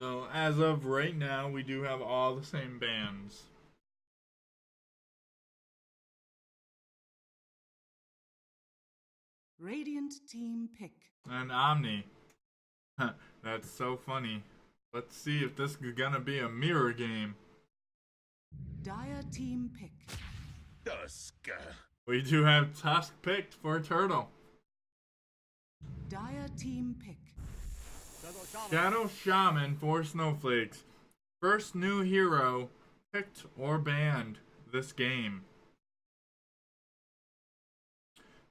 So as of right now, we do have all the same bands. Radiant team pick. And Omni. That's so funny. Let's see if this is gonna be a mirror game. Dire team pick. Dusk. We do have Tusk picked for Turtle. Dire team pick. Shadow Shaman for Snowflakes. First new hero picked or banned this game.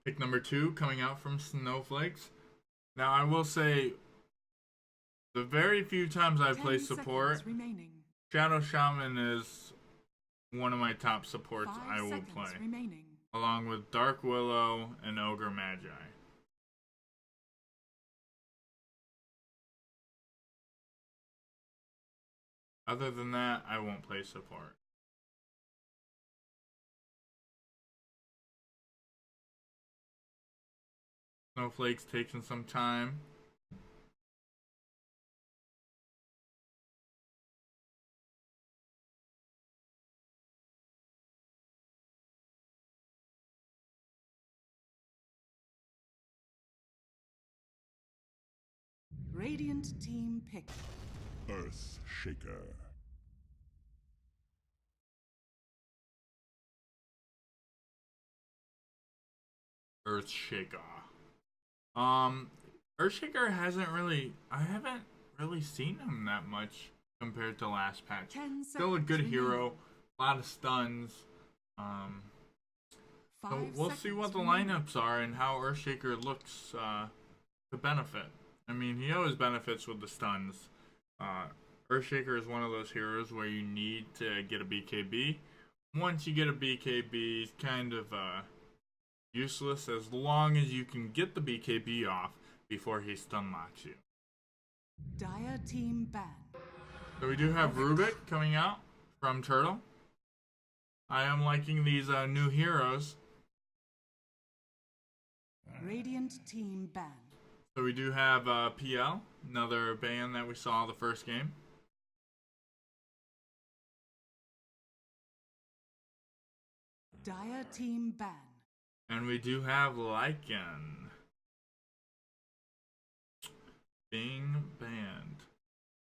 Pick number 2 coming out from Snowflakes. Now I will say, the very few times I've played support, Shadow Shaman is one of my top supports I will play. Along with Dark Willow and Ogre Magi. Other than that, I won't play support. Snowflake's taking some time. Radiant team pick. Earth Shaker. Earthshaker. Earthshaker hasn't really, I haven't really seen him that much compared to last patch. Still a good hero, a lot of stuns. So we'll see what the lineups are and how Earthshaker looks to benefit. I mean, he always benefits with the stuns. Earthshaker is one of those heroes where you need to get a BKB. Once you get a BKB, it's kind of useless as long as you can get the BKB off before he stun locks you. Dire team ban. So we do have Rubik coming out from Turtle. I am liking these new heroes. Radiant team ban. So we do have PL, another ban that we saw the first game. Dire team ban. And we do have Lycan being banned.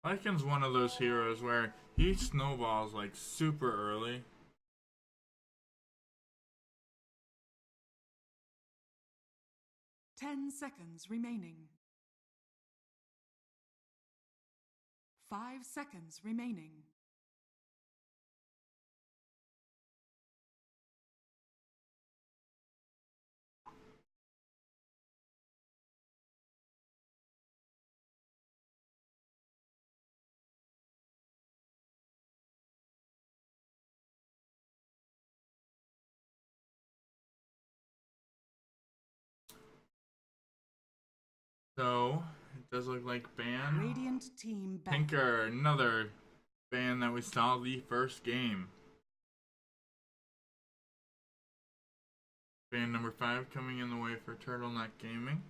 Lycan's one of those heroes where he snowballs like super early. Seconds remaining. 5 seconds remaining. So it does look like ban. Radiant team ban. Tinker, another ban that we saw the first game. Ban number 5 coming in the way for Turtleneck Gaming.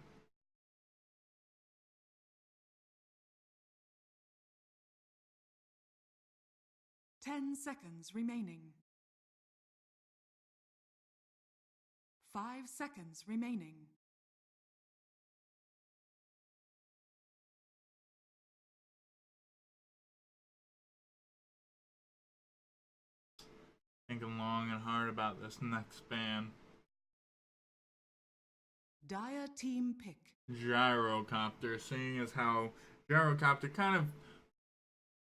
Seconds remaining. 5 seconds remaining. Thinking long and hard about this next ban. Dire team pick. Gyrocopter, seeing as how Gyrocopter kind of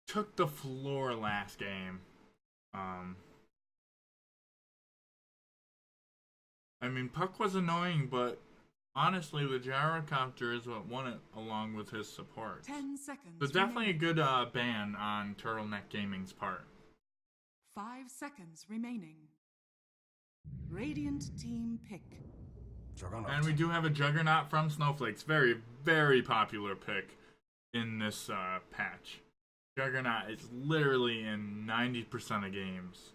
took the floor last game. I mean, Puck was annoying, but honestly, the Gyrocopter is what won it along with his support. 10 seconds. So definitely a good ban on Turtleneck Gaming's part. 5 seconds remaining. Radiant team pick. Juggernaut. And we do have a Juggernaut from Snowflakes. Very, very popular pick in this patch. Juggernaut is literally in 90% of games.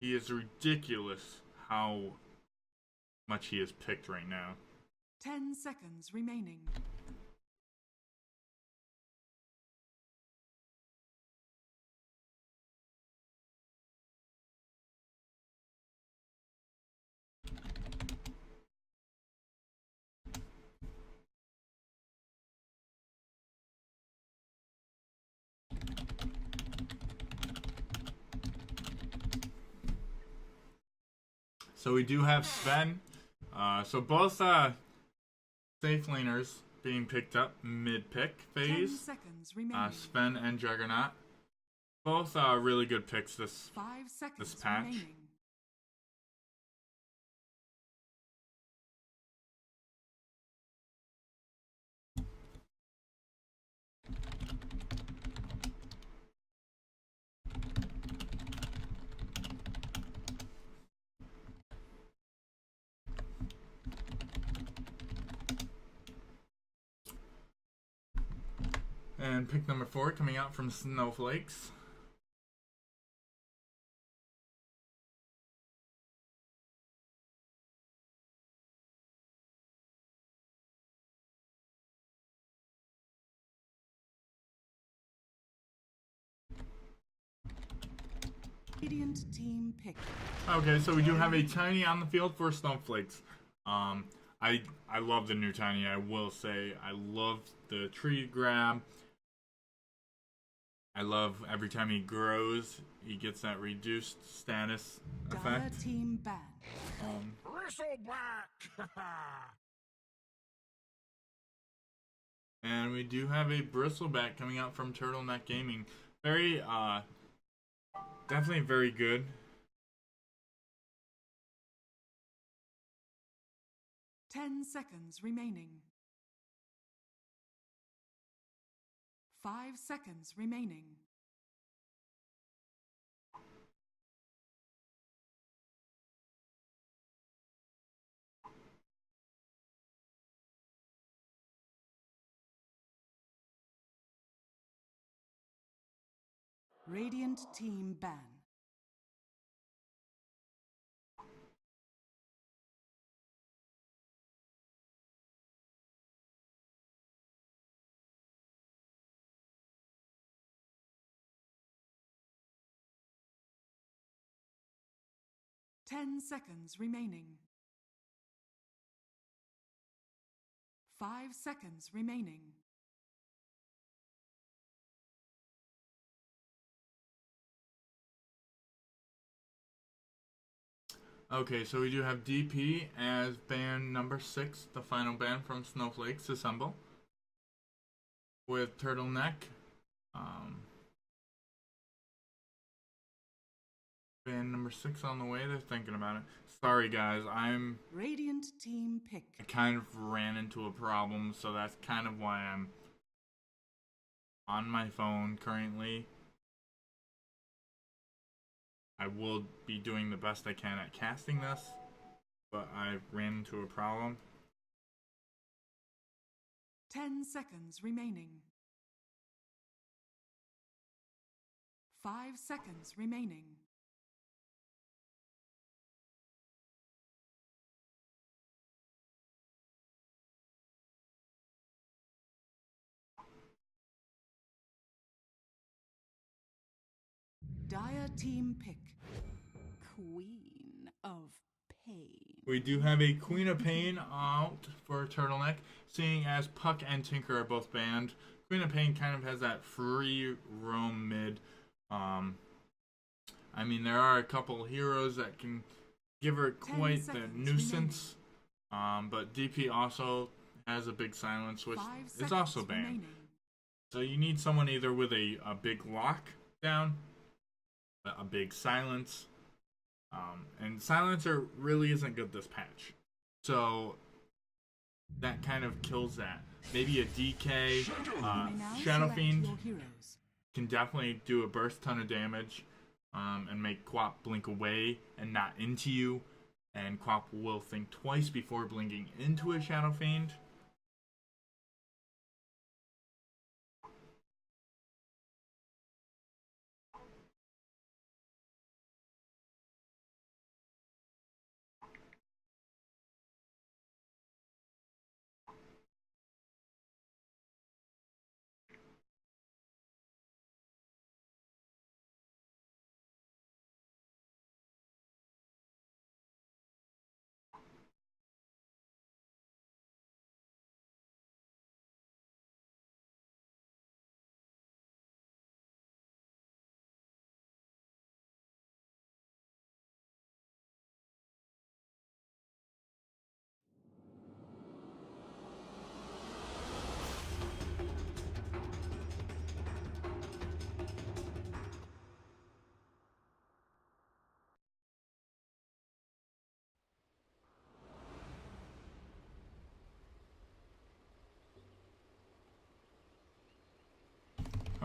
He is ridiculous how much he is picked right now. 10 seconds remaining. So we do have Sven. So both safe laners being picked up mid-pick 10 phase. seconds remaining. Sven and Juggernaut. Both really good picks this 5 seconds patch. remaining. And pick number 4 coming out from Snowflakes. Radiant team pick. Okay, so we do have a Tiny on the field for Snowflakes. I love the new Tiny, I will say. I love the tree grab. I love every time he grows, he gets that reduced status Dire effect. team ban. Bristleback! And we do have a Bristleback coming out from Turtleneck Gaming. Very, definitely very good. 10 seconds remaining. 5 seconds remaining. Radiant team ban. Ten seconds remaining. 5 seconds remaining. Okay, so we do have DP as band number 6, the final band from Snowflakes Assemble. With Turtleneck. Band number 6 on the way, they're thinking about it. Sorry guys, I Radiant team pick. kind of ran into a problem, so that's kind of why I'm on my phone currently. I will be doing the best I can at casting this, but I ran into a problem. 10 seconds remaining. 5 seconds remaining. Dire team pick. Queen of Pain. We do have a Queen of Pain out for Turtleneck, seeing as Puck and Tinker are both banned. Queen of Pain kind of has that free roam mid. I mean, there are a couple heroes that can give her quite the nuisance. But DP also has a big silence, which is also banned. Remaining. So you need someone either with a big lockdown, a big silence, and silencer really isn't good this patch. So that kind of kills that. Maybe a DK, Shadow Fiend can definitely do a burst ton of damage, and make Quap blink away and not into you. And Quap will think twice before blinking into a Shadow Fiend.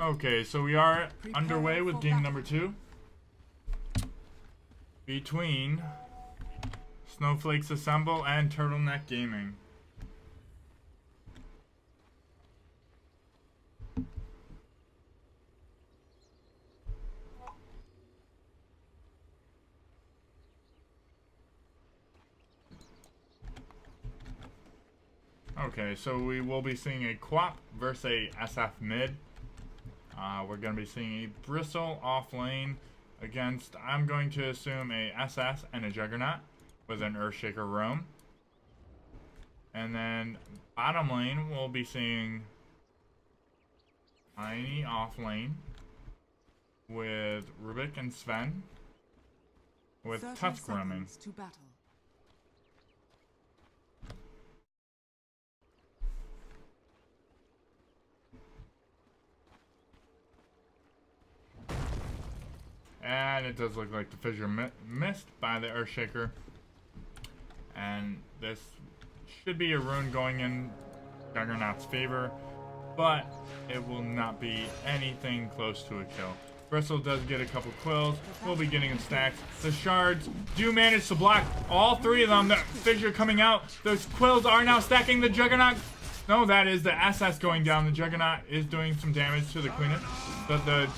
Okay, so we are Prepare underway with for game battle. number 2 between Snowflakes Assemble and Turtleneck Gaming. Okay, so we will be seeing a Quap versus a SF mid. We're going to be seeing a Bristle off lane against, I'm going to assume, a SS and a Juggernaut with an Earthshaker roam. And then bottom lane, we'll be seeing Tiny off lane with Rubik and Sven with 30 Tusk roaming. seconds to battle. And it does look like the fissure missed by the Earthshaker. And this should be a rune going in Juggernaut's favor, but it will not be anything close to a kill. Bristle does get a couple quills. We'll be getting in stacks. The shards do manage to block all three of them. The fissure coming out. Those quills are now stacking the Juggernaut. No, that is the SS going down. The Juggernaut is doing some damage to the Queen, but the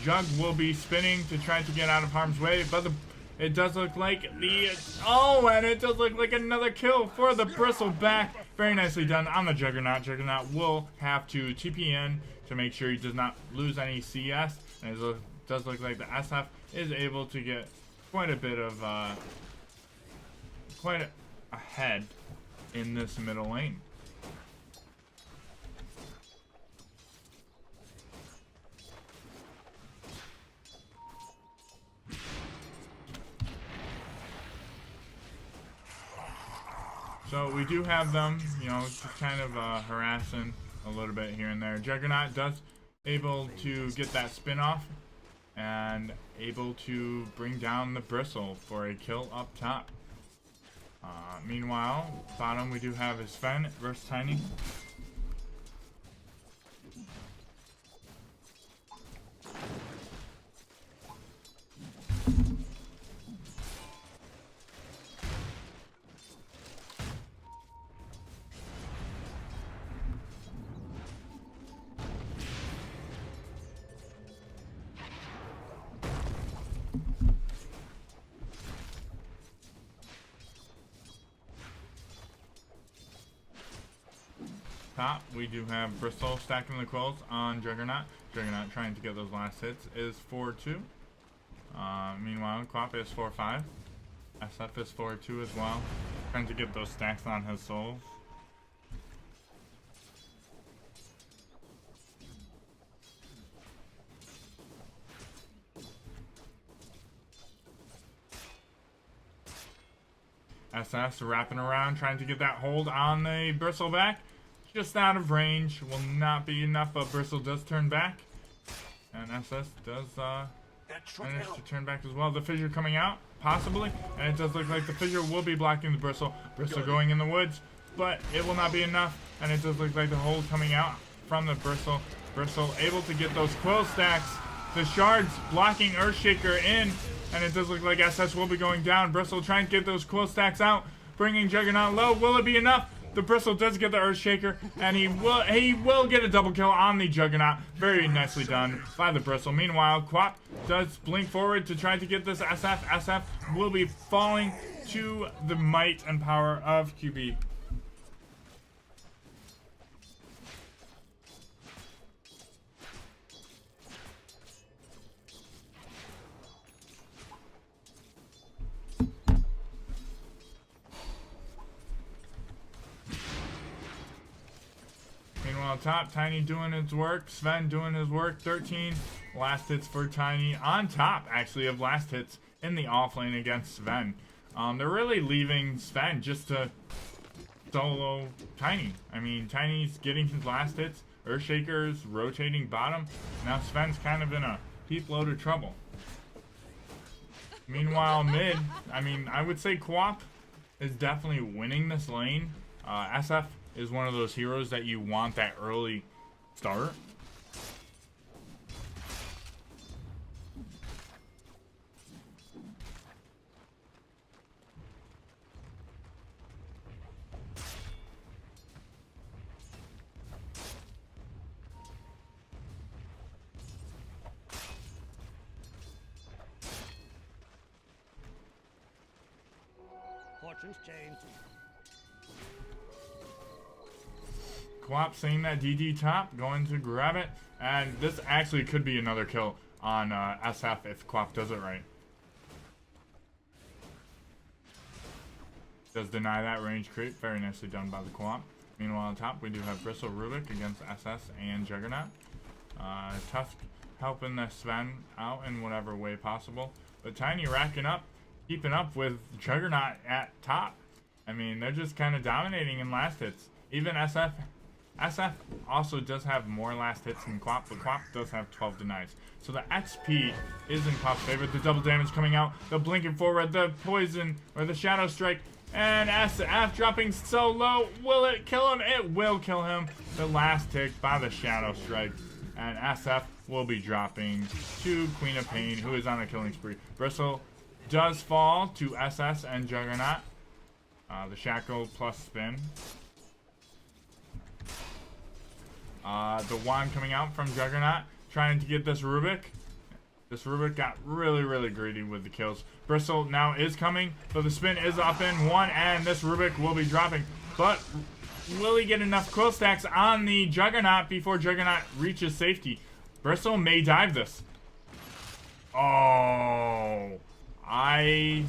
Jug will be spinning to try to get out of harm's way, but it does look like and it does look like another kill for the Bristleback. Very nicely done on the Juggernaut. Juggernaut will have to TP in to make sure he does not lose any CS, and it does look like the SF is able to get quite a bit of ahead in this middle lane. So we do have them, you know, just kind of harassing a little bit here and there. Juggernaut does able to get that spin off and able to bring down the Bristle for a kill up top. Meanwhile, bottom we do have is Sven versus Tiny. Top, we do have Bristle stacking the quills on Juggernaut. Juggernaut trying to get those last hits is 4-2. Meanwhile, Quap is 4-5. SF is 4-2 as well. Trying to get those stacks on his souls. SS wrapping around, trying to get that hold on the Bristleback. Just out of range, will not be enough, but Bristle does turn back. And SS does manage to turn back as well. The fissure coming out, possibly, and it does look like the fissure will be blocking the Bristle. Bristle going in the woods, but it will not be enough, and it does look like the hold coming out from the Bristle. Bristle able to get those quill stacks. The shards blocking Earthshaker in, and it does look like SS will be going down. Bristle trying to get those quill stacks out, bringing Juggernaut low. Will it be enough? The Bristle does get the Earthshaker, and he will get a double kill on the Juggernaut. Very nicely done by the Bristle. Meanwhile, Quap does blink forward to try to get this SF. SF will be falling to the might and power of QB. Meanwhile, top, Tiny doing his work, Sven doing his work, 13 last hits for Tiny, on top, actually, of last hits in the off lane against Sven. They're really leaving Sven just to solo Tiny. I mean, Tiny's getting his last hits, Earthshaker's rotating bottom, now Sven's kind of in a heap load of trouble. Meanwhile, mid, I mean, I would say Quap is definitely winning this lane. SF is one of those heroes that you want that early start. fortunes change. Quap seeing that DD top, going to grab it, and this actually could be another kill on SF if Quap does it right. Does deny that range creep, very nicely done by the Quap. Meanwhile on top we do have Bristle Rubik against SS and Juggernaut. Tusk helping the Sven out in whatever way possible. But Tiny racking up, keeping up with Juggernaut at top. I mean, they're just kind of dominating in last hits. Even SF also does have more last hits than Quap, but Quap does have 12 denies. So the XP is in Quap's favor. The double damage coming out, the blinking forward, the poison, or the shadow strike, and SF dropping so low. Will it kill him? It will kill him. The last tick by the shadow strike. And SF will be dropping to Queen of Pain, who is on a killing spree. Bristle does fall to SS and Juggernaut. The Shackle plus spin. The wand coming out from Juggernaut, trying to get this Rubik. This Rubik got really, really greedy with the kills. Bristle now is coming, but the spin is up in one, and this Rubik will be dropping. But will he get enough quill stacks on the Juggernaut before Juggernaut reaches safety? Bristle may dive this. Oh, I'm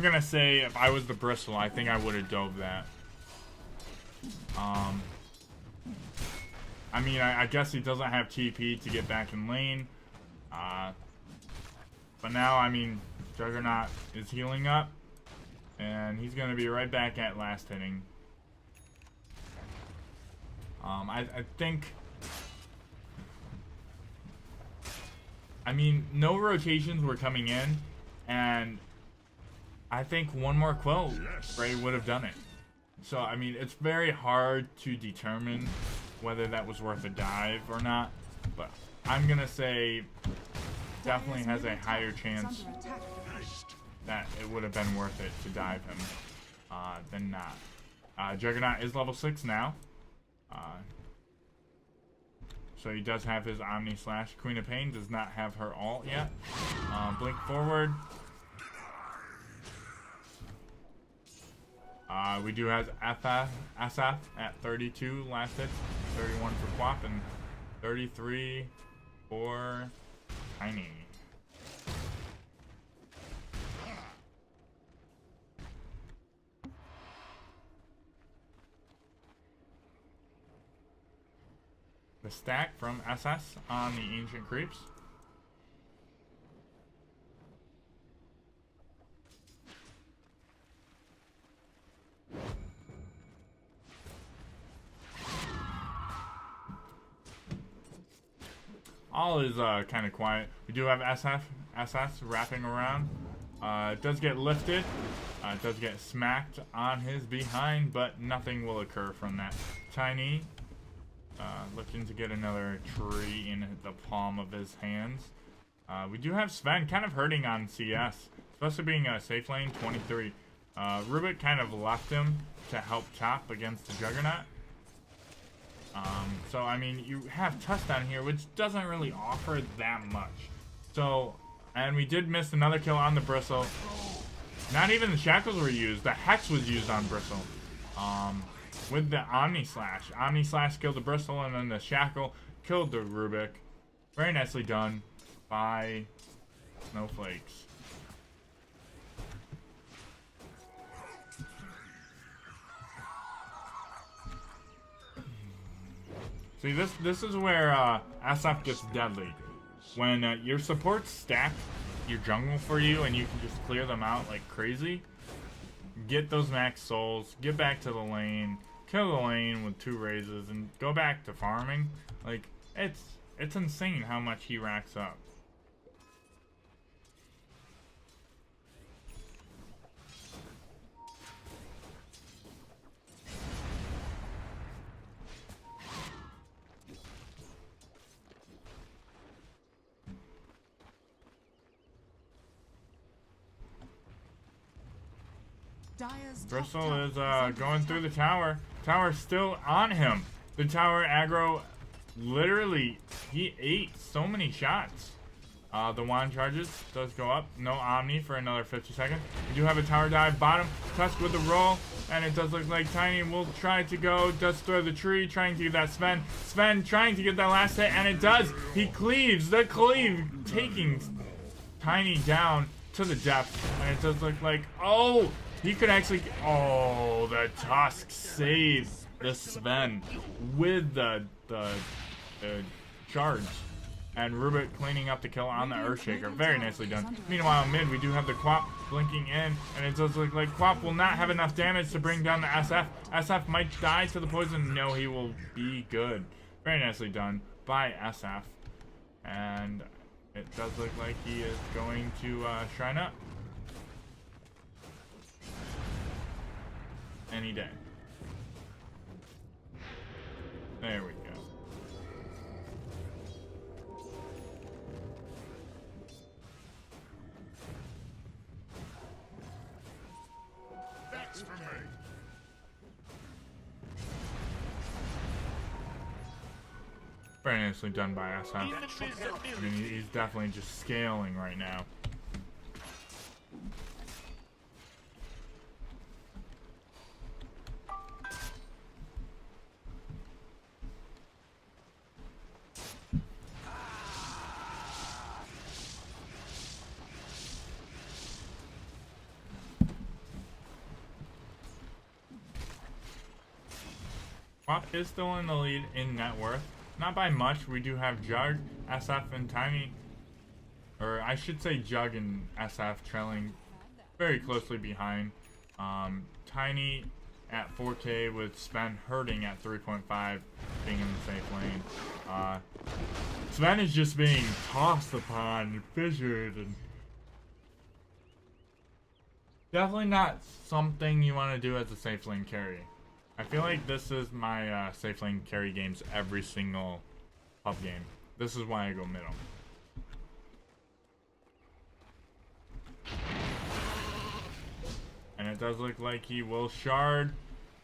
gonna say if I was the Bristle, I think I would have dove that. I mean, I guess he doesn't have TP to get back in lane. But now, I mean, Juggernaut is healing up. And he's going to be right back at last hitting. I think... I mean, no rotations were coming in. And I think one more quill spray would have done it. So, I mean, it's very hard to determine whether that was worth a dive or not, but I'm gonna say definitely has a higher chance that it would have been worth it to dive him than not. Juggernaut is level 6 now, so he does have his Omni Slash. Queen of Pain does not have her ult yet. Blink forward. We do have SF at 32 last hits, 31 for Quap, and 33 for Tiny. The stack from SS on the Ancient Creeps. All is kind of quiet. We do have SS wrapping around. It does get lifted. It does get smacked on his behind, but nothing will occur from that. Tiny looking to get another tree in the palm of his hands. We do have Sven kind of hurting on CS, especially being a safe lane 23. Rubik kind of left him to help chop against the Juggernaut. So, I mean, you have Tusk down here, which doesn't really offer that much. So, and we did miss another kill on the Bristle. Not even the Shackles were used. The Hex was used on Bristle. With the Omni Slash. Omni Slash killed the Bristle, and then the Shackle killed the Rubik. Very nicely done by Snowflakes. See, this is where SF gets deadly. When your supports stack your jungle for you and you can just clear them out like crazy, get those max souls, get back to the lane, kill the lane with 2 raises, and go back to farming. Like, it's insane how much he racks up. Bristle is going through the tower. Tower's still on him. The tower aggro, literally, he ate so many shots. The wand charges, does go up. No Omni for another 50 seconds. We do have a tower dive bottom. Tusk with the roll, and it does look like Tiny will try to go. Does throw the tree, trying to get that Sven. Sven trying to get that last hit, and it does. He cleaves the cleave, taking Tiny down to the depth, and it does look like, oh, he could actually, oh, the Tusk saved the Sven with the charge. And Rubik cleaning up the kill on the Earthshaker. Very nicely done. Meanwhile, mid, we do have the Quap blinking in. And it does look like Quap will not have enough damage to bring down the SF. SF might die to the poison. No, he will be good. Very nicely done by SF. And it does look like he is going to shrine up. Any day. There we go. That's for me. Very nicely done by us, huh? I mean, he's definitely just scaling right now. Quap is still in the lead in net worth. Not by much. We do have Jug, SF, and Tiny. Or I should say Jug and SF trailing very closely behind. Tiny at 4K with Sven hurting at 3.5 being in the safe lane. Sven is just being tossed upon and fissured, and definitely not something you want to do as a safe lane carry. I feel like this is my safe lane carry games every single pub game. This is why I go middle. And it does look like he will shard,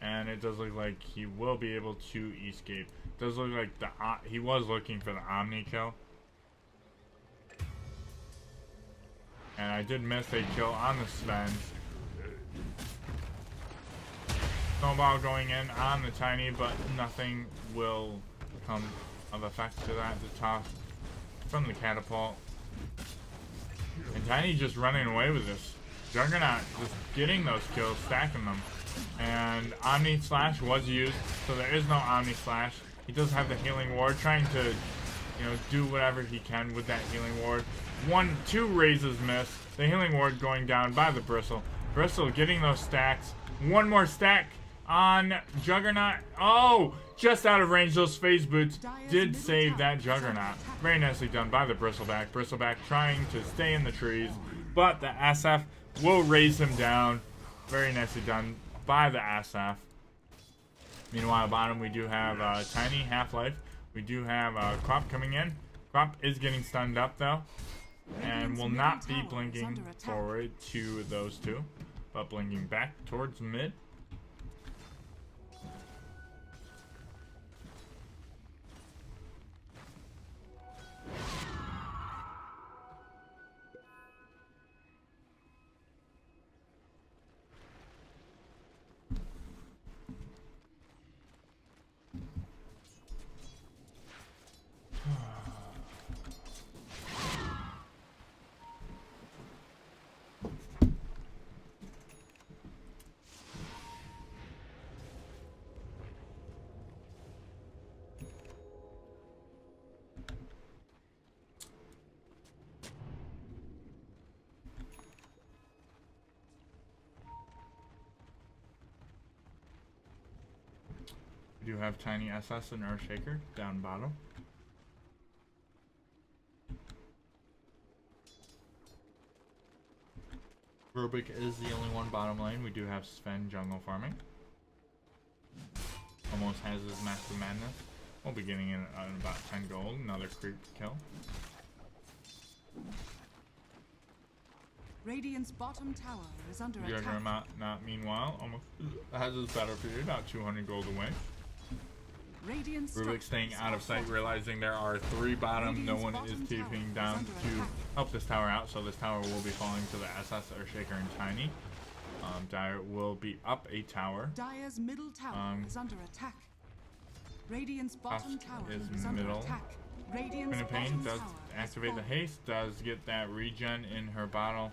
and it does look like he will be able to escape. It does look like he was looking for the Omni kill. And I did miss a kill on the Sven. Snowball going in on the Tiny, but nothing will come of effect to that. The toss from the catapult. And Tiny just running away with this. Juggernaut just getting those kills, stacking them. And Omni Slash was used, so there is no Omni Slash. He does have the healing ward, trying to, you know, do whatever he can with that healing ward. 2 raises miss. The healing ward going down by the Bristle. Bristle getting those stacks. One more stack on Juggernaut. Oh, just out of range. Those phase boots did save that Juggernaut. Very nicely done by the Bristleback. Bristleback trying to stay in the trees, but the SF will raise him down. Very nicely done by the SF. Meanwhile, bottom we do have Tiny Half-Life. We do have Crop coming in. Crop is getting stunned up though, and will not be blinking forward to those two, but blinking back towards mid. We do have Tiny SS and Earthshaker down bottom. Rubik is the only one bottom lane. We do have Sven jungle farming. Almost has his Massive Madness. We'll be getting in about 10 gold. Another creep kill. Radiant's bottom tower is under attack. Juggernaut, not meanwhile, almost has his battlefield, about 200 gold away. Radiant Rubik staying out of sight, structures realizing there are 3 bottom. No one is keeping down to help this tower out, so this tower will be falling to the SS, Earthshaker, and Tiny. Dire will be up a tower. Dire's middle tower is under attack. Radiant's bottom Tusk tower is is under middle. attack. Radiant's Queen of Pain bottom does tower activate the has fallen. haste, does get that regen in her bottle.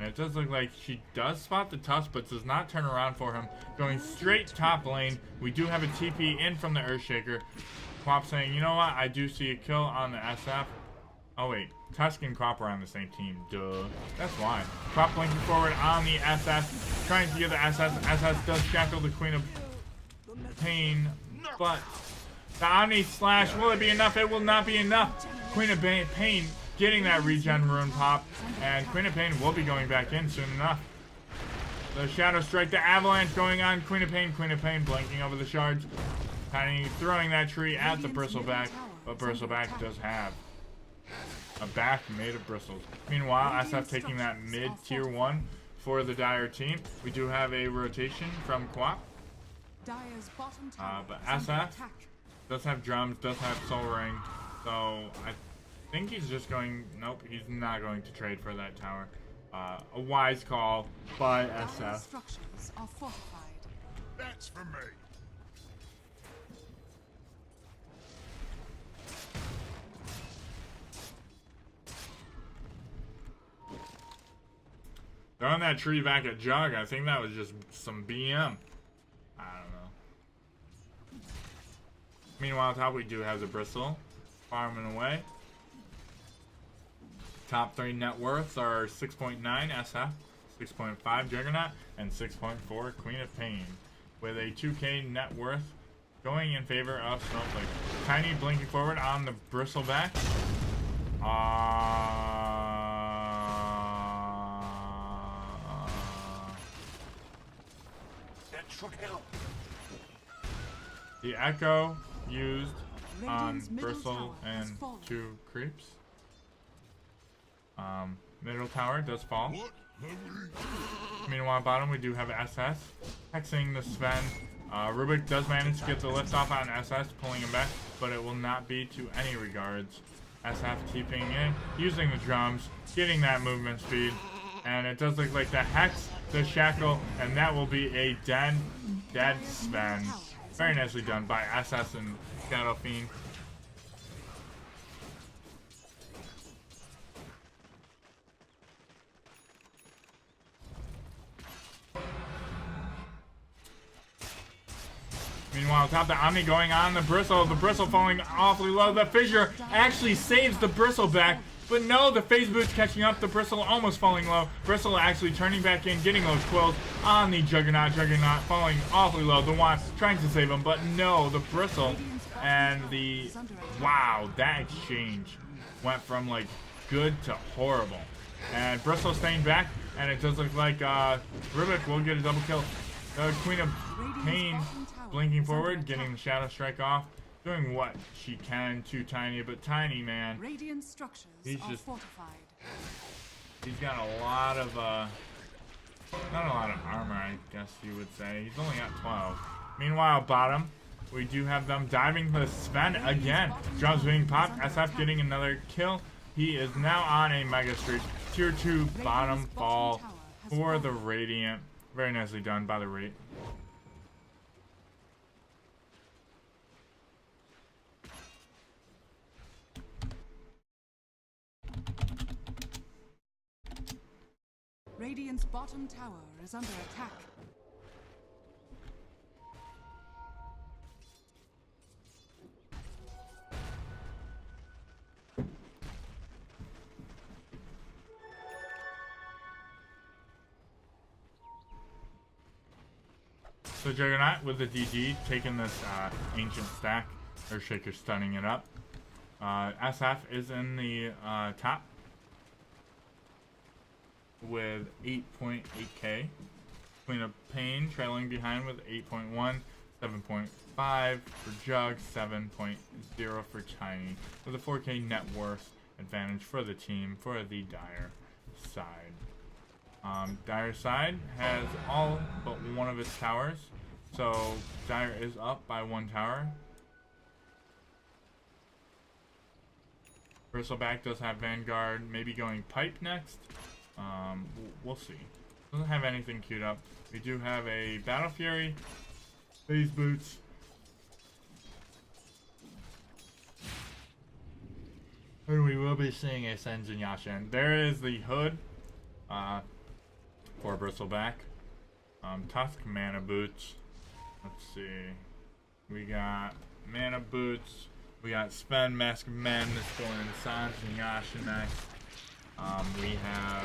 And it does look like she does spot the Tusk, but does not turn around for him. Going straight top lane. We do have a TP in from the Earthshaker. Quap saying, you know what, I do see a kill on the SF. Oh wait, Tusk and Quap are on the same team. Duh. That's why. Quap blinking forward on the SS. Trying to get the SS. SS does shackle the Queen of Pain, but the Omni Slash, will it be enough? It will not be enough. Queen of Pain getting that regen rune pop, and Queen of Pain will be going back in soon enough. The Shadow Strike, the Avalanche going on. Queen of Pain blinking over the shards. Tiny throwing that tree at the Bristleback, but Bristleback does have a back made of bristles. Meanwhile, SF taking that mid tier 1 for the Dire team. We do have a rotation from Quap. Dire's bottom tower But is under SF attack. does have drums, does have soul ring, so I think he's just going, nope, he's not going to trade for that tower. A wise call by Dire's SF. structures are fortified. That's for me. Throwing that tree back at Jug, I think that was just some BM. I don't know. Meanwhile, top we do have the Bristle farming away. Top 3 net worths are 6.9 SF, 6.5 Juggernaut, and 6.4 Queen of Pain, with a 2k net worth going in favor of Snowflake. Tiny blinking forward on the Bristleback. That should help. The Echo used on Radiant's middle Bristle tower has and fallen. 2 creeps. Middle tower does fall. What? Meanwhile, bottom we do have SS hexing the Sven. Rubik does manage to get the lift off on SS, pulling him back, but it will not be to any regards. SF keeping in, using the drums, getting that movement speed, and it does look like the hex, the shackle, and that will be a dead Sven. Very nicely done by SS and Shadow Fiend. Meanwhile, top the Omni going on the Bristle falling awfully low. The Fissure actually saves the Bristleback, but no, the Phase Boot's catching up. The Bristle almost falling low. Bristle actually turning back in, getting those quills on the Juggernaut. Juggernaut falling awfully low. The Wasp trying to save him, but no, the Bristle and the... Wow, that exchange went from, like, good to horrible. And Bristle staying back, and it does look like Rubik will get a double kill. The Queen of Pain blinking forward, getting the Shadow Strike off, doing what she can to Tiny, but Tiny, man, Radiant structures He's are just- fortified. he's got a lot of, not a lot of armor, I guess you would say. He's only got 12. Meanwhile, bottom, we do have them diving the Sven again. Drums being popped, SF getting another kill. He is now on a Mega Streak. Tier 2 bottom fall for the Radiant. Very nicely done by the Rate. Radiant's bottom tower is under attack. So Juggernaut with the DG taking this ancient stack. Earthshaker stunning it up. SF is in the top with 8.8k. Queen of Pain trailing behind with 8.1, 7.5 for Jug, 7.0 for Tiny, with a 4k net worth advantage for the team for the Dire side. Dire side has all but one of its towers, so Dire is up by 1 tower. Bristleback does have Vanguard, maybe going Pipe next. We'll see. Doesn't have anything queued up. We do have a Battle Fury, Phase Boots. And we will be seeing a Senjin Yashin. There is the hood for Bristleback. Tusk Mana Boots. Let's see. We got Mana Boots. We got Sven, Mask of Madness going into Senjin Yashin next. We have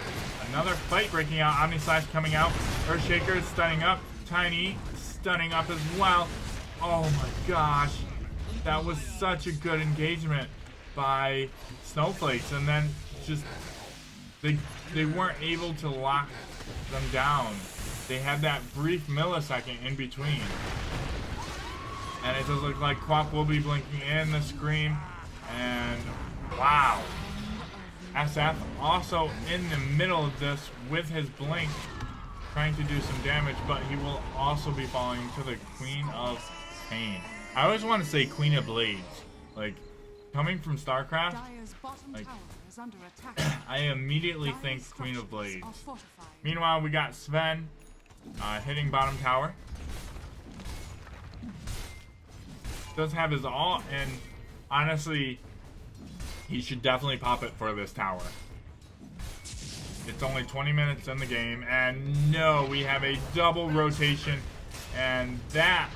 another fight breaking out. Omni Slash coming out. Earthshaker is stunning up. Tiny stunning up as well. Oh my gosh. That was such a good engagement by Snowflakes. And then just they weren't able to lock them down. They had that brief millisecond in between. And it does look like Quap will be blinking in the screen. And wow. SF also in the middle of this with his blink, trying to do some damage, but he will also be falling to the Queen of Pain. I always want to say Queen of Blades. Like, coming from StarCraft, like, I immediately think Queen of Blades. Meanwhile, we got Sven hitting bottom tower. Does have his ult, and honestly, he should definitely pop it for this tower. It's only 20 minutes in the game, and no, we have a double rotation, and that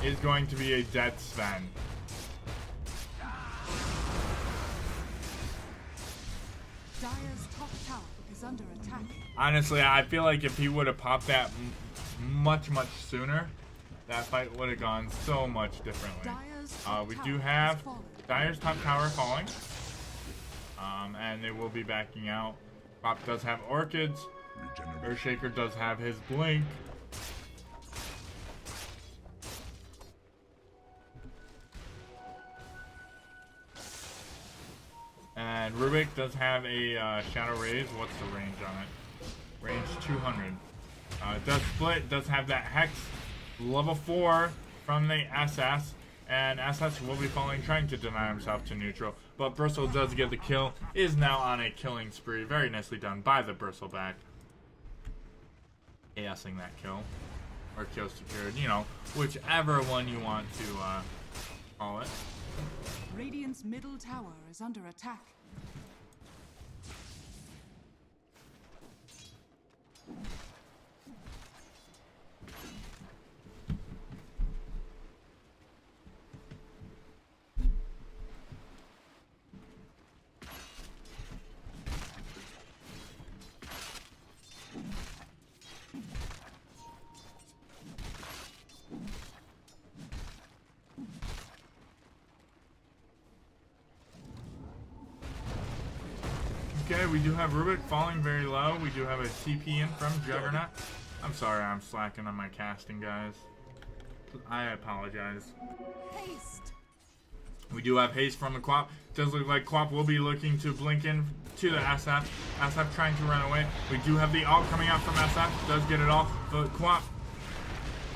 is going to be a dead Sven. Dire's top tower is under attack. Honestly, I feel like if he would have popped that much sooner, that fight would have gone so much differently. We do have Dire's top tower falling. And they will be backing out. Pop does have Orchids. Earthshaker does have his Blink. And Rubik does have a Shadow Raise. What's the range on it? Range 200. It does split. Does have that Hex. Level 4 from the SS. And SS will be falling, trying to deny himself to neutral. But Bristle does get the kill. Is now on a killing spree. Very nicely done by the Bristleback. ASing that kill. Or kill secured. You know, whichever one you want to call it. Radiant's middle tower is under attack. Okay, we do have Rubik falling very low. We do have a TP in from Juggernaut. I'm sorry, I'm slacking on my casting, guys. I apologize. Haste. We do have haste from the Quap. Does look like Quap will be looking to blink in to the SF. SF trying to run away. We do have the ult coming out from SF. Does get it off, but Quap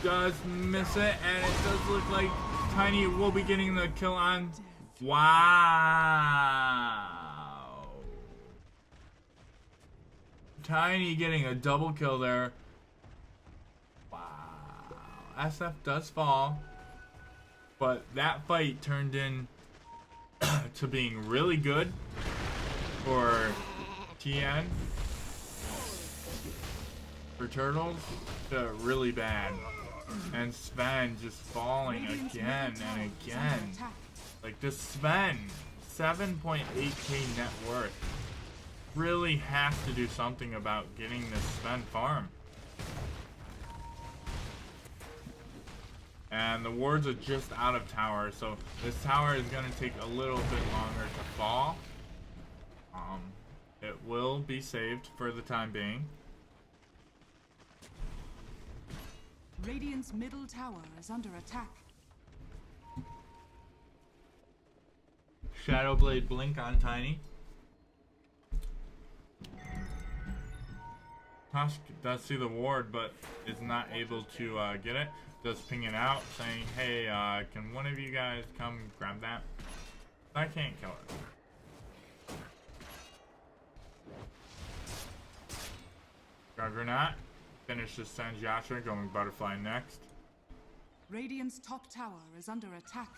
does miss it, and it does look like Tiny will be getting the kill on. Wow. Tiny getting a double kill there. Wow. SF does fall. But that fight turned in to being really good for TN. For Turtles, to really bad. And Sven just falling again and again. Like this Sven, 7.8k net worth. Really has to do something about getting this Sven farm. And the wards are just out of tower, so this tower is going to take a little bit longer to fall. It will be saved for the time being. Radiant's middle tower is under attack. Shadowblade blink on Tiny. Tusk does see the ward, but is not able to get it. Does ping it out, saying, hey, can one of you guys come grab that? I can't kill it. Juggernaut finishes Sanjiasha, going Butterfly next. Radiant's top tower is under attack.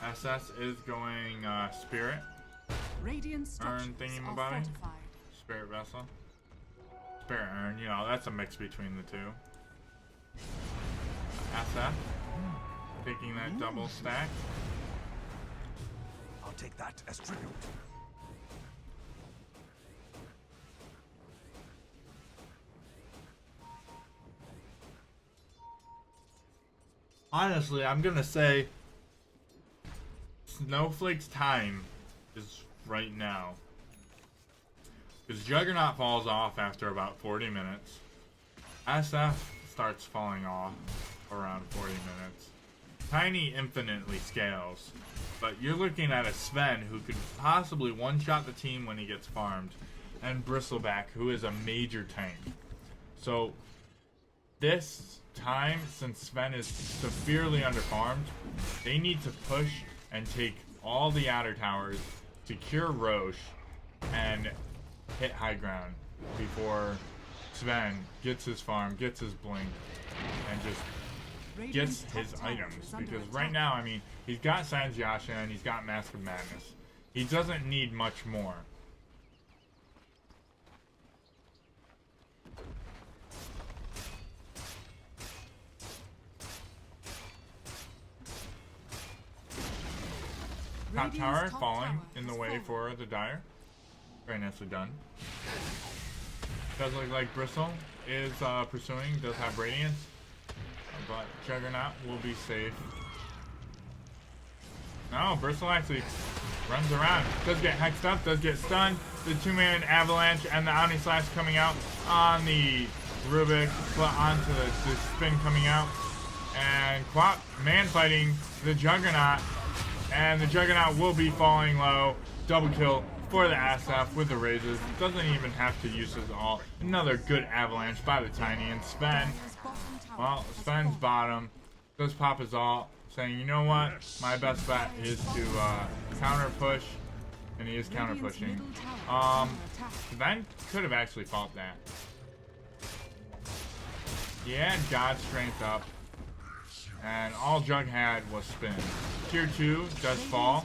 SS is going Spirit. Radiant Urn structures are thingy-mabobby. fortified. Spirit Vessel. Spirit Urn, you know, that's a mix between the two. SF. Taking that double stack. I'll take that as tribute. Honestly, I'm gonna say Snowflake's time is right now. Because Juggernaut falls off after about 40 minutes. SF starts falling off around 40 minutes. Tiny infinitely scales. But you're looking at a Sven who could possibly one-shot the team when he gets farmed. And Bristleback, who is a major tank. So, this time, since Sven is severely underfarmed, they need to push and take all the outer towers, secure Roche, and hit high ground before Sven gets his farm, gets his blink, and just gets his items. Because right now, I mean, he's got Sanjiasha and he's got Mask of Madness. He doesn't need much more. Top tower falling in the way for the Dire. Very nicely done. Does look like Bristle is pursuing, does have Radiance, but Juggernaut will be safe. No, Bristle actually runs around. Does get hexed up, does get stunned. The two-man Avalanche and the Omni Slash coming out on the Rubik, but onto the spin coming out. And Quap man fighting the Juggernaut. And the Juggernaut will be falling low. Double kill for the SF with the raises. Doesn't even have to use his ult. Another good avalanche by the Tiny. And Sven, well, Sven's bottom. Does pop his ult, saying, you know what? My best bet is to counter push. And he is counter pushing. Sven could have actually fought that. Yeah, God strength up. And all Jug had was spin. Tier 2 does fall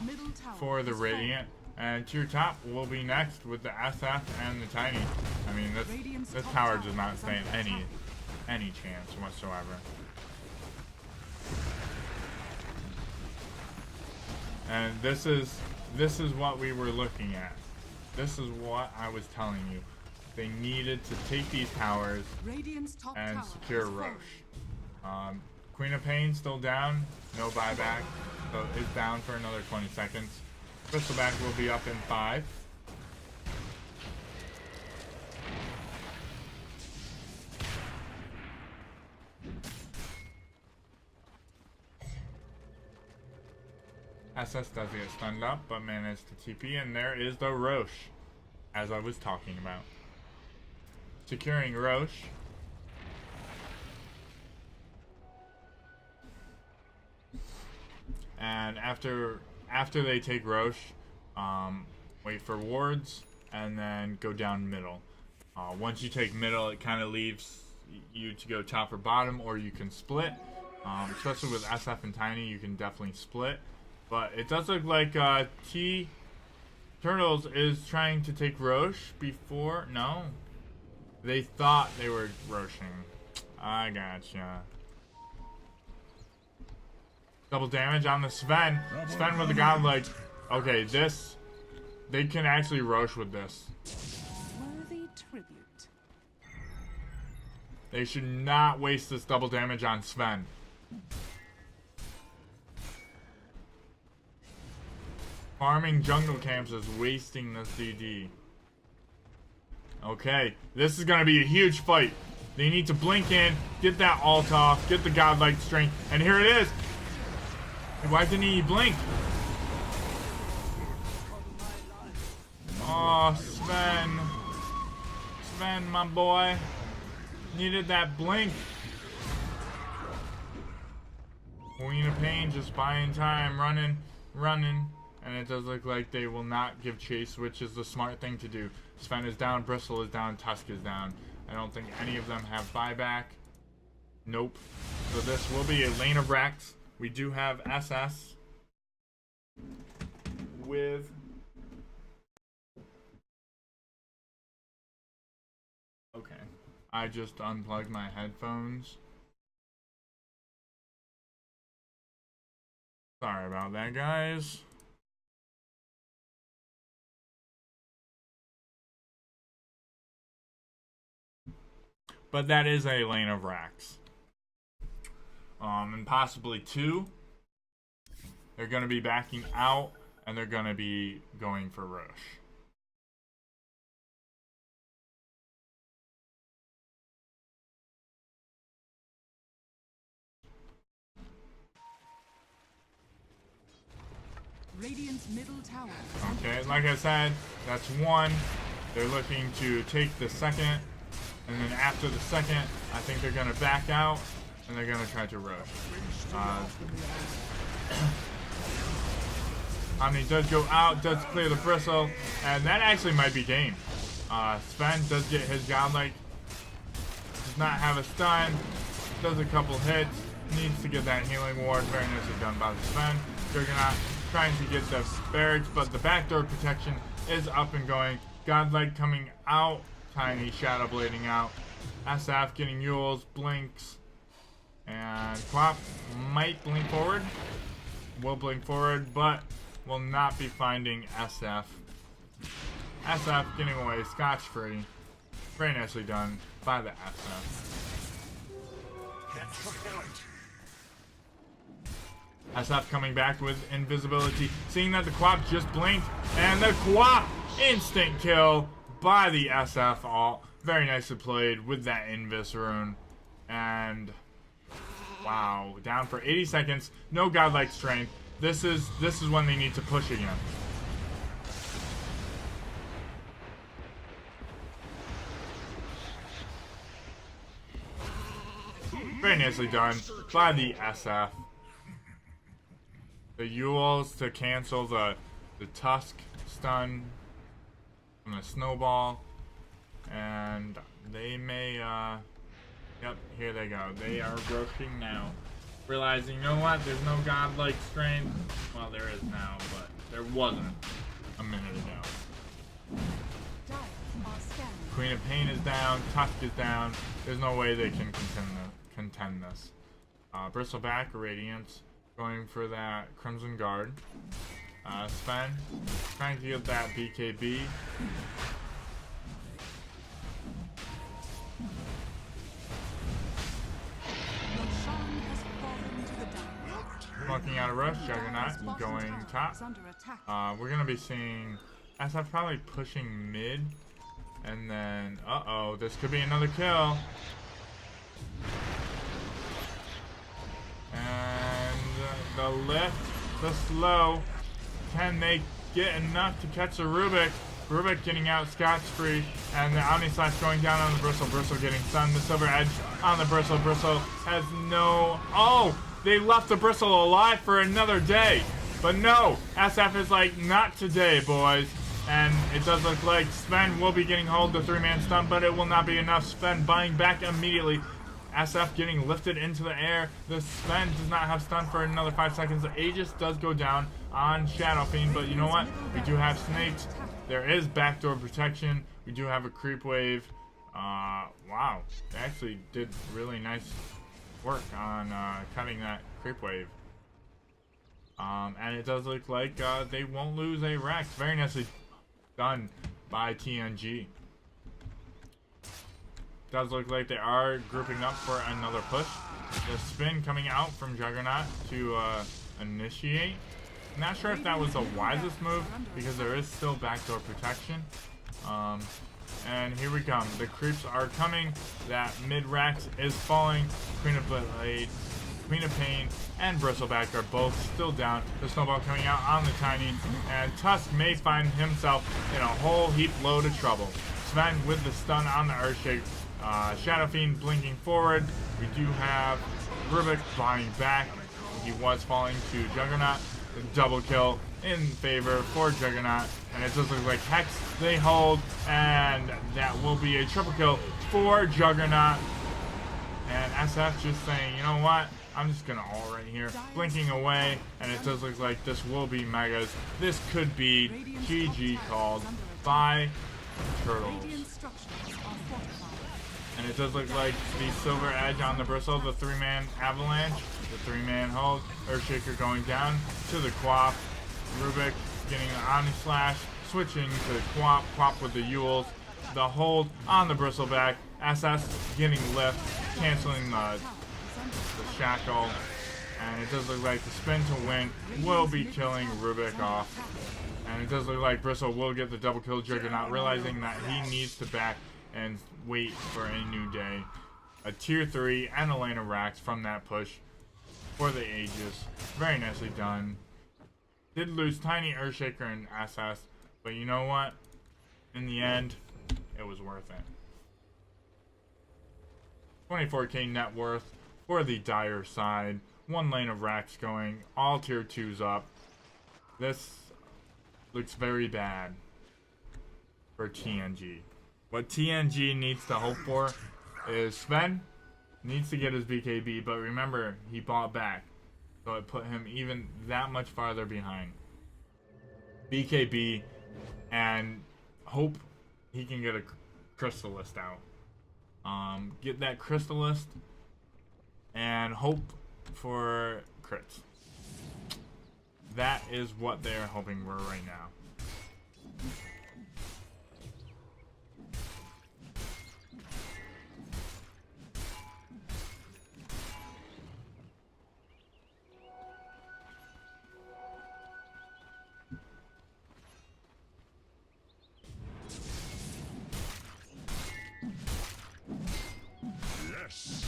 for the Radiant. And tier top will be next with the SF and the Tiny. I mean, this tower does not stand any chance whatsoever. And this is what we were looking at. This is what I was telling you. They needed to take these towers and secure Roche. Queen of Pain still down, no buyback, so it's down for another 20 seconds. Bristleback will be up in 5. SS does get stunned up, but manages to TP, and there is the Roche, as I was talking about. Securing Roche. And after they take Roche, wait for wards, and then go down middle. Once you take middle, it kind of leaves you to go top or bottom, or you can split. Especially with SF and Tiny, you can definitely split. But it does look like T Turtles is trying to take Roche before. No, they thought they were Roshing. I gotcha. Double damage on the Sven. Sven with the godlike. Okay, this, they can actually Roche with this. Worthy tribute. They should not waste this double damage on Sven. Farming jungle camps is wasting this DD. Okay, this is gonna be a huge fight. They need to blink in, get that ult off, get the godlike strength, and here it is. Why didn't he blink? Oh, Sven. Sven, my boy. Needed that blink. Queen of Pain just buying time. Running. And it does look like they will not give chase, which is the smart thing to do. Sven is down, Bristle is down, Tusk is down. I don't think any of them have buyback. Nope. So this will be a lane of Rex. We do have SS with okay. I just unplugged my headphones. Sorry about that, guys. But that is a lane of racks. And possibly two. They're going to be backing out, and they're going to be going for Roche. Radiant's middle tower. Okay, like I said, that's one. They're looking to take the second. And then after the second, I think they're going to back out, and they're going to try to rush. Omni does go out, does clear the Bristle, and that actually might be game. Sven does get his godlike, does not have a stun, does a couple hits, needs to get that healing ward. Very nicely done by the Sven. Juggernaut trying to get the barracks, but the backdoor protection is up and going. Godlike coming out. Tiny shadow blading out. SF getting Yules, blinks, and Quap might blink forward. Will blink forward, but will not be finding SF. SF getting away scotch-free. Very nicely done by the SF. SF coming back with invisibility, seeing that the Quap just blinked, and the Quap instant kill by the SF alt. Very nicely played with that Invis rune. And wow, down for 80 seconds. No godlike strength. This is when they need to push again. Very nicely done by the SF. The Yules to cancel the Tusk stun from the snowball, and they may yep, here they go. They are roasting now, realizing, you know what, there's no godlike strength. Well, there is now, but there wasn't a minute ago. Queen of Pain is down, Tusk is down. There's no way they can contend this. Bristleback, Radiance, going for that Crimson Guard. Sven trying to get that BKB. Smoking out a rush, Juggernaut going top. We're gonna be seeing SF probably pushing mid, and then this could be another kill. And the lift, the slow. Can they get enough to catch the Rubik? Rubik getting out scotch-free, and the Omni Slash going down on the Bristle. Bristle getting stunned. The Silver Edge on the Bristle. Bristle has no... Oh! They left the Bristle alive for another day. But no! SF is like, not today, boys. And it does look like Sven will be getting hold of the 3-man stun, but it will not be enough. Sven buying back immediately. SF getting lifted into the air. The Sven does not have stun for another 5 seconds. The Aegis does go down on Shadow Fiend, but you know what? We do have snakes. There is backdoor protection. We do have a creep wave. Wow. They actually did really nice work on cutting that creep wave. And it does look like they won't lose a Rex. Very nicely done by TNG. Does look like they are grouping up for another push. The spin coming out from Juggernaut to initiate. Not sure if that was the wisest move because there is still backdoor protection. And here we come. The creeps are coming. That mid-Rax is falling. Queen of Blade, Queen of Pain, and Bristleback are both still down. The snowball coming out on the Tiny, and Tusk may find himself in a whole heap load of trouble. Sven with the stun on the Earthshake. Shadow Fiend blinking forward. We do have Rubik flying back. He was falling to Juggernaut. double kill in favor for Juggernaut, and it does look like Hex they hold, and that will be a triple kill for Juggernaut. And SF just saying, you know what, I'm just gonna ult right here, blinking away, and it does look like this will be Megas. This could be GG called by Turtles. And it does look like the Silver Edge on the Bristle, the 3-man Avalanche, the 3-man hold, Earthshaker going down to the Quap, Rubik getting an Omni Slash, switching to the Quap with the Yules, the hold on the Bristleback, SS getting lift, canceling the Shackle, and it does look like the spin to win will be killing Rubik off. And it does look like Bristle will get the double kill Juggernaut, realizing that he needs to back and wait for a new day. A tier 3 and a lane of racks from that push for the ages. Very nicely done. Did lose Tiny, Earthshaker, and SS, but you know what? In the end, it was worth it. 24k net worth for the Dire side. 1 lane of racks going, all tier 2s up. This looks very bad for TNG. What TNG needs to hope for is Sven needs to get his BKB, but remember, he bought back. So it put him even that much farther behind. BKB, and hope he can get a Crystalist out. Get that Crystalist, and hope for crits. That is what they are hoping for right now. Yes.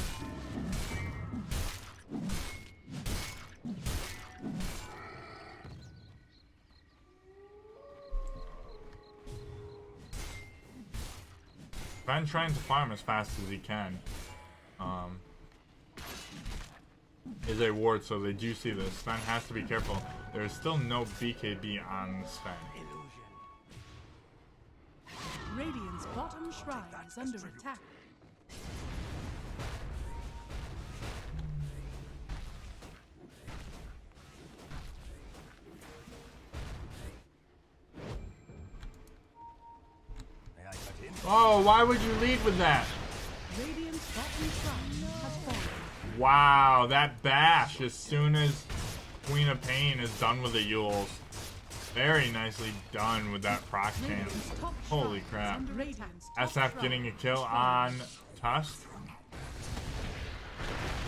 Ben trying to farm as fast as he can. Is a ward, so they do see this. Sven has to be careful. There is still no BKB on Sven. Radiant's bottom shrine is under attack. Oh, why would you lead with that? Radiant's bottom shrine has fallen. Wow, that bash as soon as Queen of Pain is done with the Yules. Very nicely done with that proc chance. Holy crap. SF getting a kill on Tusk.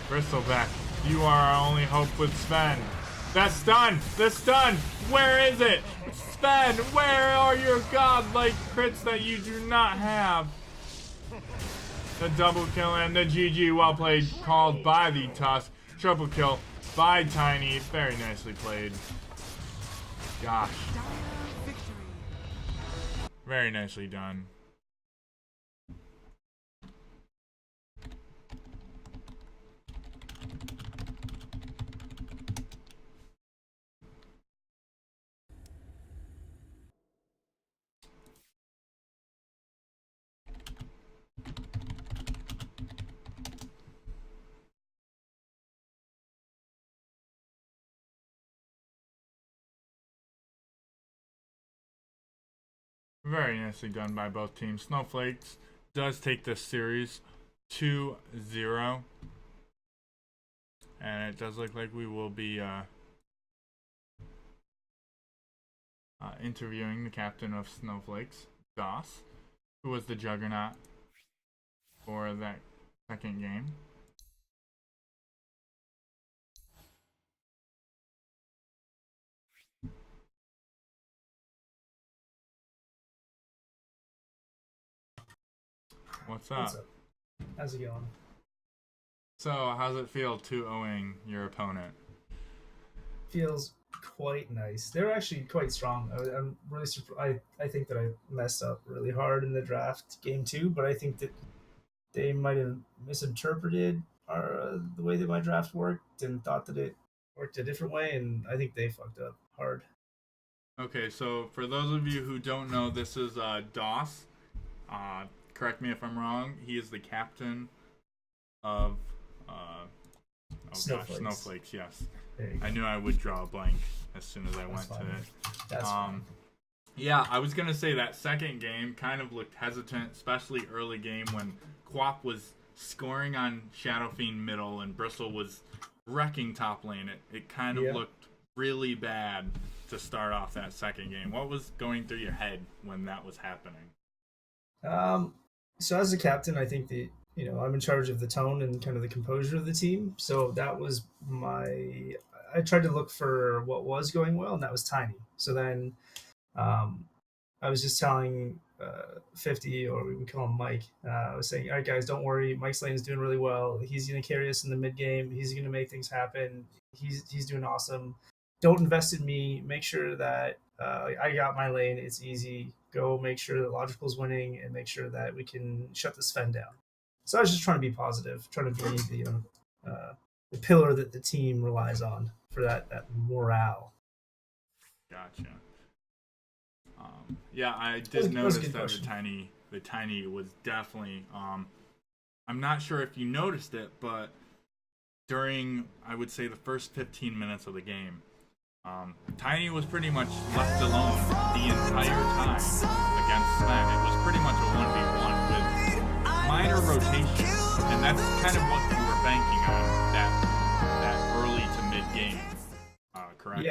Bristleback, you are our only hope with Sven. That's done! That's done! Where is it? Sven, where are your godlike crits that you do not have? The double kill and the GG, well played, called by the Tusk. Triple kill by Tiny. Very nicely played. Gosh. Very nicely done. Very nicely done by both teams. Snowflakes does take this series 2-0. And it does look like we will be interviewing the captain of Snowflakes, Doss, who was the juggernaut for that second game. What's up? What's up? How's it going? So, how's it feel 2-0ing your opponent? Feels quite nice. They're actually quite strong. I'm really surprised. I think that I messed up really hard in the draft game 2, but I think that they might have misinterpreted the way that my draft worked and thought that it worked a different way, and I think they fucked up hard. Okay, so for those of you who don't know, this is Doss. Correct me if I'm wrong. He is the captain of Snowflakes. Yes, I knew I would draw a blank as soon as I went to it. That's fine. Yeah, I was gonna say that second game kind of looked hesitant, especially early game when Quap was scoring on Shadowfiend middle and Bristle was wrecking top lane. It kind of looked really bad to start off that second game. What was going through your head when that was happening? So as a captain, I think I'm in charge of the tone and kind of the composure of the team. So that was I tried to look for what was going well, and that was Tiny. So then I was just telling 50, or we call him Mike. I was saying, all right, guys, don't worry. Mike's lane is doing really well. He's going to carry us in the mid game. He's going to make things happen. He's doing awesome. Don't invest in me. Make sure that I got my lane. It's easy. Go make sure that Logical's winning and make sure that we can shut this Sven down. So I was just trying to be positive, trying to be the pillar that the team relies on for that morale. Gotcha. Yeah, I did notice that the tiny was definitely. I'm not sure if you noticed it, but during I would say the first 15 minutes of the game, Tiny was pretty much left alone the entire time against Sven. It was pretty much a 1v1 with minor rotation, and that's kind of what you were banking on that early to mid game. Correct?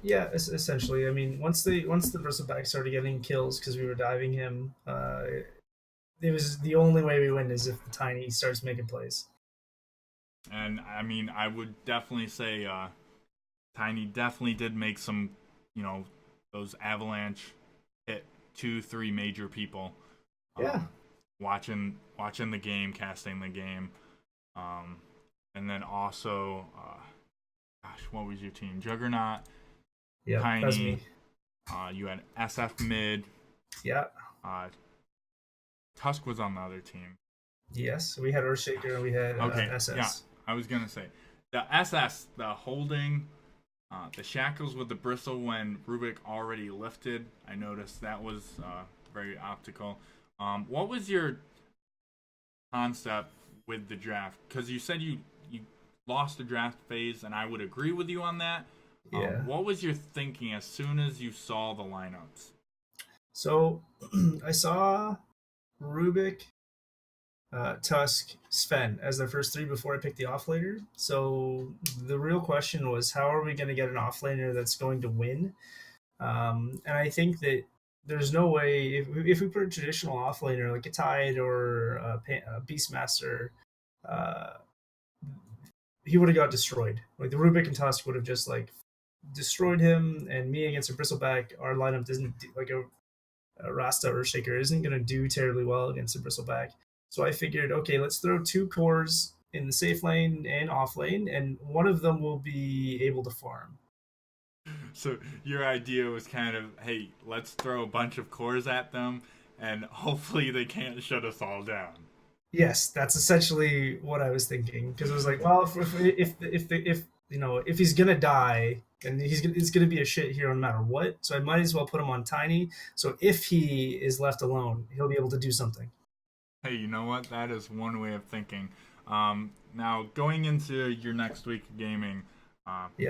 Yeah, essentially. I mean, once the Bristleback started getting kills because we were diving him, it was the only way we win is if the Tiny starts making plays. And I mean, I would definitely say Tiny definitely did make some, those avalanche hit 2-3 major people. Yeah. Watching the game, casting the game, and then also, what was your team? Juggernaut. Yeah, Tiny. that's me. You had SF mid. Yeah. Tusk was on the other team. Yes, we had Earthshaker and we had SS. Yeah, I was gonna say the SS, the holding, the shackles with the bristle when Rubik already lifted. I noticed that was very optical. What was your concept with the draft? Because you said you lost the draft phase, and I would agree with you on that. Yeah. What was your thinking as soon as you saw the lineups? So I saw Rubik, Tusk, Sven as their first three before I picked the offlaner. So the real question was, how are we going to get an offlaner that's going to win? And I think that there's no way if we put a traditional offlaner like a Tide or a Beastmaster, he would have got destroyed. Like the Rubik and Tusk would have just like destroyed him, and me against a Bristleback, our lineup doesn't like a Rasta or Shaker isn't going to do terribly well against a Bristleback. So I figured, okay, let's throw two cores in the safe lane and off lane, and one of them will be able to farm. So your idea was kind of, hey, let's throw a bunch of cores at them, and hopefully they can't shut us all down. Yes, that's essentially what I was thinking, because it was like, well, if he's gonna die, then it's gonna be a shit hero no matter what. So I might as well put him on Tiny. So if he is left alone, he'll be able to do something. Hey, you know what? That is one way of thinking. Now going into your next week of gaming, yeah.